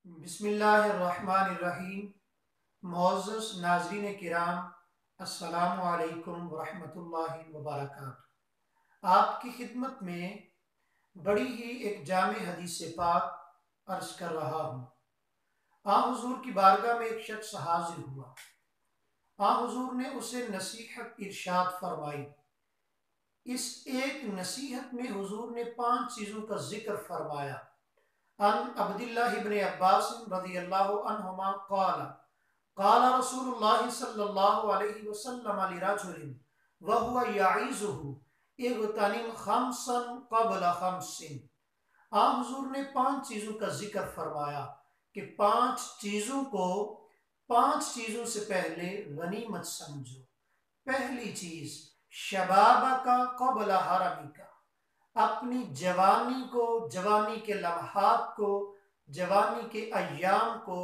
بسم اللہ الرحمن الرحیم۔ معزز ناظرین کرام، السلام علیکم ورحمۃ اللہ وبرکاتہ۔ آپ کی خدمت میں بڑی ہی ایک جامع حدیث پاک عرض کر رہا ہوں۔ حضور کی بارگاہ میں ایک شخص حاضر ہوا۔ حضور نے اسے نصیحت ارشاد فرمائی۔ اس ایک نصیحت میں حضور نے 5 چیزوں کا ذکر فرمایا۔ عن عبداللہ ابن عباس رضی اللہ عنہما قال قال رسول اللہ صلی اللہ علیہ وسلم لرجل وهو يعيذه اغتنم خمسا قبل خمس۔ حضور نے 5 چیزوں کا ذکر فرمایا کہ 5 چیزوں کو 5 چیزوں سے پہلے غنیمت سمجھو۔ پہلی چیز شبابک قبل حرمک، اپنی جوانی کو، جوانی کے لمحات کو، جوانی کے ایام کو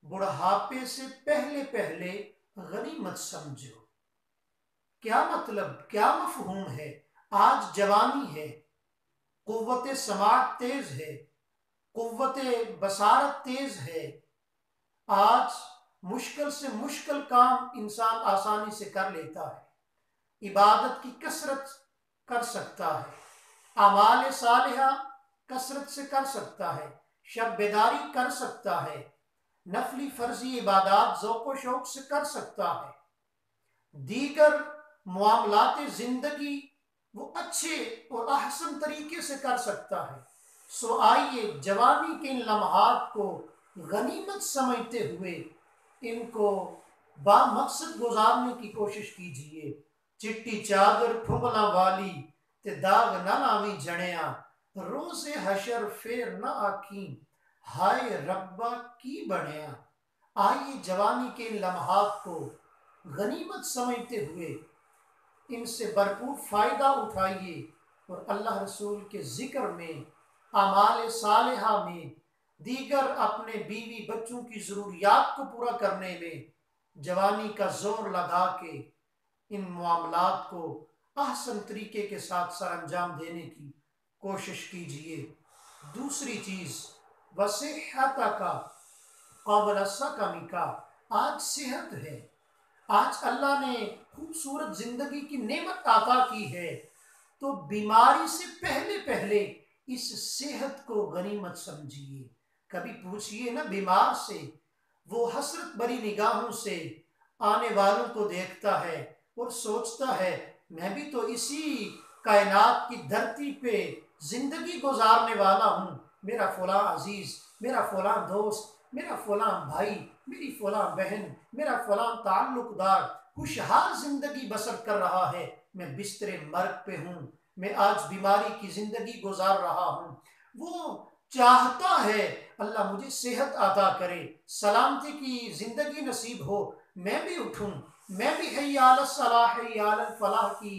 بڑھاپے سے پہلے پہلے غنیمت سمجھو۔ کیا مطلب، کیا مفہوم ہے؟ آج جوانی ہے، قوت سماعت تیز ہے، قوت بصارت تیز ہے، آج مشکل سے مشکل کام انسان آسانی سے کر لیتا ہے، عبادت کی کثرت کر سکتا ہے، اعمال صالحہ کثرت سے کر سکتا ہے، شب بیداری کر سکتا ہے، نفلی فرضی عبادات ذوق و شوق سے کر سکتا ہے، دیگر معاملات زندگی وہ اچھے اور احسن طریقے سے کر سکتا ہے۔ سو آئیے جوانی کے ان لمحات کو غنیمت سمجھتے ہوئے ان کو با مقصد گزارنے کی کوشش کیجیے۔ چٹی چادر پھملا والی تے داغ نہ لاوی جڑیاں، روز حشر پھر نہ آکھیں ہائے ربا کی بنیا۔ آئیے جوانی کے ان لمحات کو غنیمت سمجھتے ہوئے ان سے بھرپور فائدہ اٹھائیے، اور اللہ رسول کے ذکر میں، اعمال صالحہ میں، دیگر اپنے بیوی بچوں کی ضروریات کو پورا کرنے میں جوانی کا زور لگا کے ان معاملات کو احسن طریقے کے ساتھ سر انجام دینے کی کوشش کیجیے۔ دوسری چیز وصحتک قبل سقمک، آج صحت ہے، آج اللہ نے خوبصورت زندگی کی نعمت عطا کی ہے، تو بیماری سے پہلے پہلے اس صحت کو غنیمت سمجھیے۔ کبھی پوچھئے نا بیمار سے، وہ حسرت بری نگاہوں سے آنے والوں کو دیکھتا ہے اور سوچتا ہے میں بھی تو اسی کائنات کی دھرتی پہ زندگی گزارنے والا ہوں، میرا فلاں عزیز، میرا فلاں دوست، میرا فلاں بھائی، میری فلاں بہن، میرا فلاں تعلق دار خوشحال زندگی بسر کر رہا ہے، میں بستر مرگ پہ ہوں، میں آج بیماری کی زندگی گزار رہا ہوں۔ وہ چاہتا ہے اللہ مجھے صحت عطا کرے، سلامتی کی زندگی نصیب ہو، میں بھی اٹھوں، میں بھی حی علی الصلاح حی علی الفلاح کی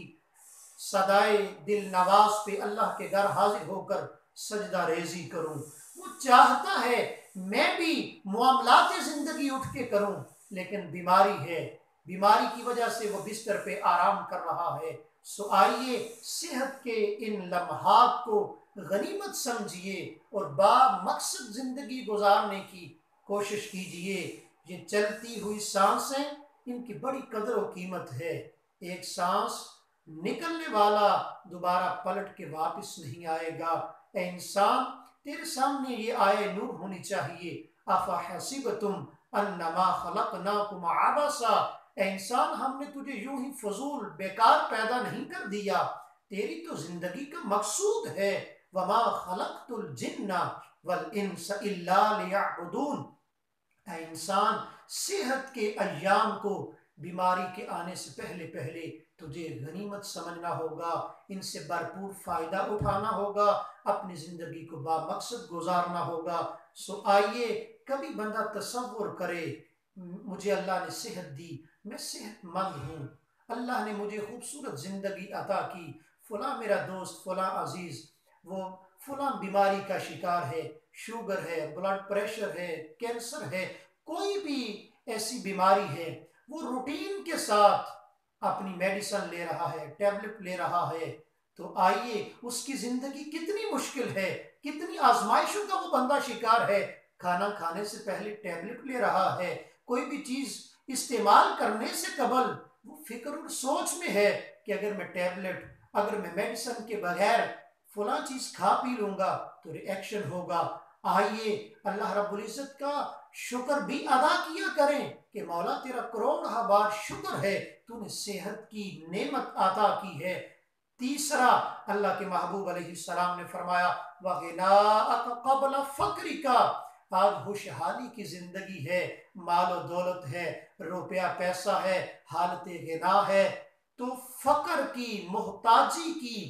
صدائے دل نواز پہ اللہ کے گھر حاضر ہو کر سجدہ ریزی کروں۔ وہ چاہتا ہے میں بھی معاملات زندگی اٹھ کے کروں، لیکن بیماری ہے، بیماری کی وجہ سے وہ بستر پہ آرام کر رہا ہے۔ سو آئیے صحت کے ان لمحات کو غنیمت سمجھیے اور با مقصد زندگی گزارنے کی کوشش کیجیے۔ یہ چلتی ہوئی سانسیں، ان کی بڑی قدر و قیمت ہے۔ ایک سانس نکلنے والا دوبارہ پلٹ کے واپس نہیں آئے گا۔ اے انسان، تیرے سامنے یہ آئے نور ہونی چاہیے۔ افحسبتم انما خلقناکم عبثا، اے انسان ہم نے تجھے یوں ہی فضول بیکار پیدا نہیں کر دیا، تیری تو زندگی کا مقصود ہے۔ وما خلقت الجن والانس الا لیعبدون، اے انسان صحت کے ایام کو بیماری کے آنے سے پہلے پہلے تجھے غنیمت سمجھنا ہوگا، ان سے بھرپور فائدہ اٹھانا ہوگا، اپنی زندگی کو با مقصد گزارنا ہوگا۔ سو آئیے کبھی بندہ تصور کرے مجھے اللہ نے صحت دی، میں صحت مند ہوں، اللہ نے مجھے خوبصورت زندگی عطا کی، فلاں میرا دوست، فلاں عزیز وہ فلاں بیماری کا شکار ہے، شوگر ہے، بلڈ پریشر ہے، کینسر ہے، کوئی بھی ایسی بیماری ہے، وہ روٹین کے ساتھ اپنی میڈیسن لے رہا ہے، ٹیبلٹ لے رہا ہے، تو آئیے اس کی زندگی کتنی مشکل ہے، کتنی آزمائشوں کا وہ بندہ شکار ہے، کھانا کھانے سے پہلے ٹیبلٹ لے رہا ہے، کوئی بھی چیز استعمال کرنے سے قبل وہ فکر اور سوچ میں ہے کہ اگر میں ٹیبلٹ، اگر میں میڈیسن کے بغیر فلاں چیز کھا پی لوں گا تو ری ایکشن ہوگا۔ آئیے اللہ رب العزت کا شکر بھی ادا کیا کریں کہ مولا تیرا کروڑ بار شکر ہے، تو نے صحت کی نعمت عطا کی ہے۔ تیسرا، اللہ کے محبوب علیہ السلام نے فرمایا وَغِنَاءَكَ قَبْلَ فَقْرِكَ، آج خوشحالی کی زندگی ہے، مال و دولت ہے، روپیہ پیسہ ہے، حالت غنا ہے، تو فقر کی، محتاجی کی،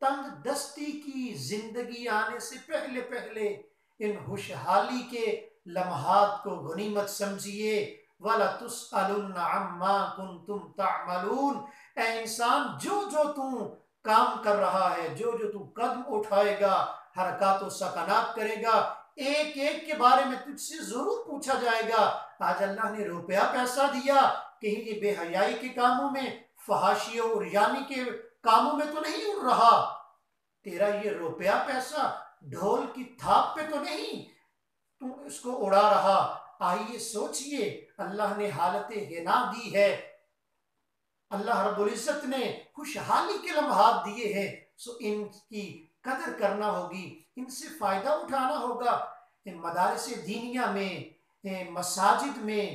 تنگ دستی کی زندگی آنے سے پہلے پہلے ان خوشحالی کے لمحات کو غنیمت سمجھیے۔ وَلَتُسْأَلُنَّ عَمَّا كُنْتُمْ تَعْمَلُونَ، اے انسان جو تو کام کر رہا ہے، جو تو قدم اٹھائے گا، حرکات و سکنات کرے گا، ایک ایک کے بارے میں تجھ سے ضرور پوچھا جائے گا۔ آج اللہ نے روپیہ پیسہ دیا، کہیں یہ بے حیائی کے کاموں میں، فحاشیوں اور یعنی کے کاموں میں تو نہیں اڑ رہا؟ تیرا یہ روپیہ پیسہ ڈھول کی تھاپ پہ تو نہیں تو اس کو اڑا رہا؟ آئیے سوچئے، اللہ نے حالت غنا دی ہے، اللہ رب العزت نے خوشحالی کے لمحات دیے ہیں، سو ان کی قدر کرنا ہوگی، ان سے فائدہ اٹھانا ہوگا۔ مدارس دینیہ میں، مساجد میں،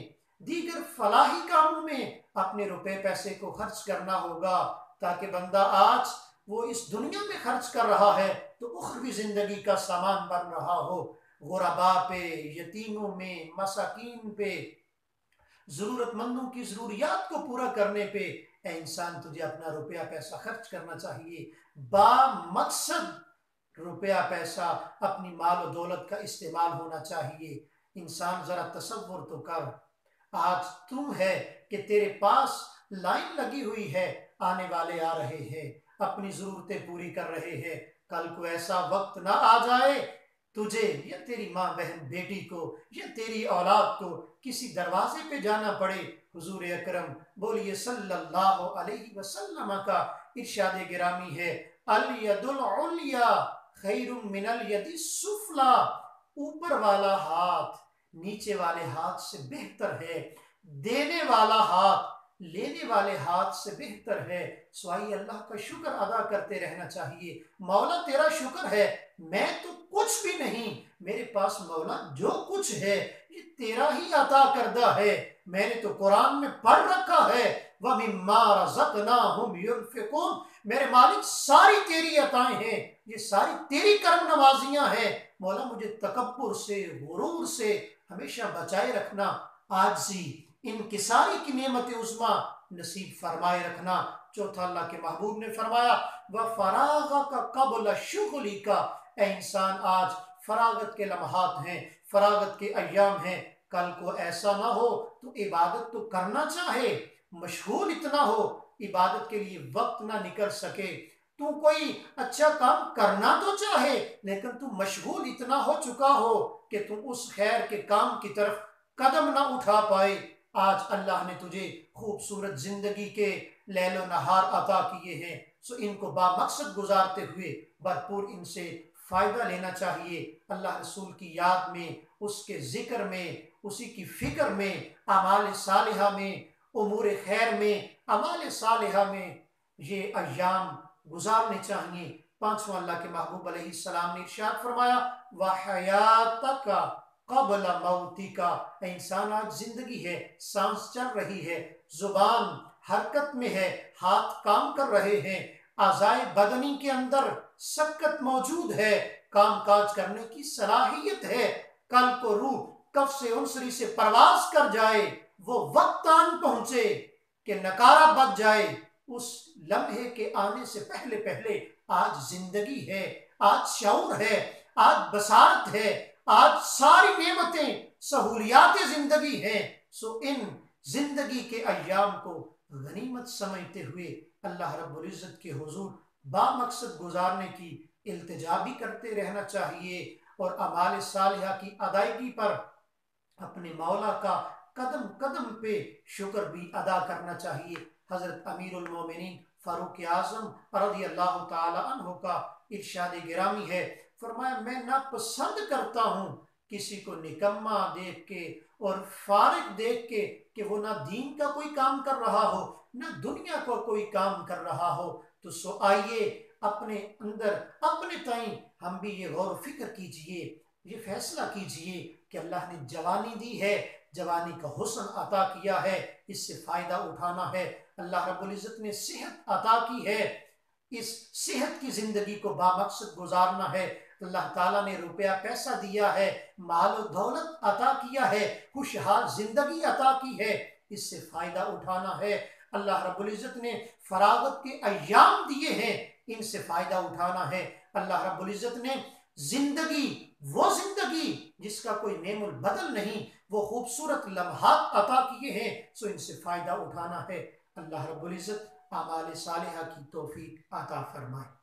دیگر فلاحی کاموں میں اپنے روپے پیسے کو خرچ کرنا ہوگا، تاکہ بندہ آج وہ اس دنیا میں خرچ کر رہا ہے تو اخروی زندگی کا سامان بن رہا ہو۔ غرباء پہ، یتیموں میں، مساکین پہ، ضرورت مندوں کی ضروریات کو پورا کرنے پہ اے انسان تجھے اپنا روپیہ پیسہ خرچ کرنا چاہیے۔ با مقصد روپیہ پیسہ اپنی مال و دولت کا استعمال ہونا چاہیے۔ انسان ذرا تصور تو کر، آج تو ہے کہ تیرے پاس لائن لگی ہوئی ہے، آنے والے آ رہے ہیں، اپنی ضرورتیں پوری کر رہے ہیں، کل کو ایسا وقت نہ آ جائے تجھے یا تیری ماں بہن بیٹی کو یا تیری اولاد کو کسی دروازے پہ جانا پڑے۔ حضور اکرم بولیے صلی اللہ علیہ وسلم کا ارشاد گرامی ہے الید العلیٰ خیر من الید السفلیٰ، اوپر والا ہاتھ نیچے والے ہاتھ سے بہتر ہے، دینے والا ہاتھ لینے والے ہاتھ سے بہتر ہے۔ سو آئیے اللہ کا شکر ادا کرتے رہنا چاہیے۔ مولا تیرا شکر ہے، میں تو کچھ بھی نہیں، میرے پاس مولا جو کچھ ہے یہ تیرا ہی عطا کردہ ہے۔ میں نے تو قرآن میں پڑھ رکھا ہے وَمِمَّا رَزَقْنَاهُمْ يُنْفِقُونَ، میرے مالک ساری تیری عطائیں ہیں، یہ ساری تیری کرم نوازیاں ہیں۔ مولا مجھے تکبر سے، غرور سے ہمیشہ بچائے رکھنا، عاجزی، انکساری کی نعمت عظمیٰ نصیب فرمائے رکھنا۔ چوتھا اللہ کے محبوب نے فرمایا وَفَرَاغَكَ قَبْلَ شُغْلِكَ، اے انسان آج فراغت کے لمحات ہیں، فراغت کے ایام ہیں، کل کو ایسا نہ ہو تو عبادت تو کرنا چاہے، مشغول اتنا ہو عبادت کے لیے وقت نہ نکل سکے، تو کوئی اچھا کام کرنا تو چاہے لیکن تو مشغول اتنا ہو چکا ہو کہ تم اس خیر کے کام کی طرف قدم نہ اٹھا پائے۔ آج اللہ نے تجھے خوبصورت زندگی کے لیل و نہار عطا کیے ہیں، سو ان کو با مقصد گزارتے ہوئے بھرپور ان سے فائدہ لینا چاہیے۔ اللہ رسول کی یاد میں، اس کے ذکر میں، اسی کی فکر میں، اعمال صالحہ میں، امور خیر میں، اعمال صالحہ میں یہ ایام گزارنے چاہیے۔ پانچواں اللہ کے محبوب علیہ السلام نے ارشاد فرمایا وَحَيَاتَكَ قبل موتی کا، انسان آج زندگی ہے، سانس چل رہی ہے، زبان حرکت میں ہے، ہاتھ کام کر رہے ہیں، اعضائے بدنی کے اندر سکت موجود ہے، کام کاج کرنے کی صلاحیت ہے، کل کو روح کف سے انصری سے پرواز کر جائے، وہ وقت آن پہنچے کہ نکارہ بچ جائے، اس لمحے کے آنے سے پہلے پہلے آج زندگی ہے، آج شعور ہے، آج بصارت ہے، آج ساری نعمتیں سہولیات زندگی ہیں۔ سو ان زندگی کے ایام کو غنیمت سمجھتے ہوئے اللہ رب العزت کے حضور با مقصد گزارنے کی التجا بھی کرتے رہنا چاہیے، اور اعمال صالحہ کی ادائیگی پر اپنے مولا کا قدم قدم پہ شکر بھی ادا کرنا چاہیے۔ حضرت امیر المومنین فاروق اعظم رضی اللہ تعالی عنہ کا ارشاد گرامی ہے، فرمایا میں ناپسند کرتا ہوں کسی کو نکما دیکھ کے اور فارغ دیکھ کے کہ وہ نہ دین کا کوئی کام کر رہا ہو نہ دنیا کو کوئی کام کر رہا ہو، تو سو آئیے اپنے اندر اپنے تائیں ہم بھی یہ غور و فکر کیجئے، یہ فیصلہ کیجئے کہ اللہ نے جوانی دی ہے، جوانی کا حسن عطا کیا ہے، اس سے فائدہ اٹھانا ہے۔ اللہ رب العزت نے صحت عطا کی ہے، اس صحت کی زندگی کو بامقصد گزارنا ہے۔ اللہ تعالیٰ نے روپیہ پیسہ دیا ہے، مال و دولت عطا کیا ہے، خوشحال زندگی عطا کی ہے، اس سے فائدہ اٹھانا ہے۔ اللہ رب العزت نے فراغت کے ایام دیے ہیں، ان سے فائدہ اٹھانا ہے۔ اللہ رب العزت نے زندگی، وہ زندگی جس کا کوئی نعم البدل نہیں، وہ خوبصورت لمحات عطا کیے ہیں، سو ان سے فائدہ اٹھانا ہے۔ اللہ رب العزت اعمال صالحہ کی توفیق عطا فرمائے۔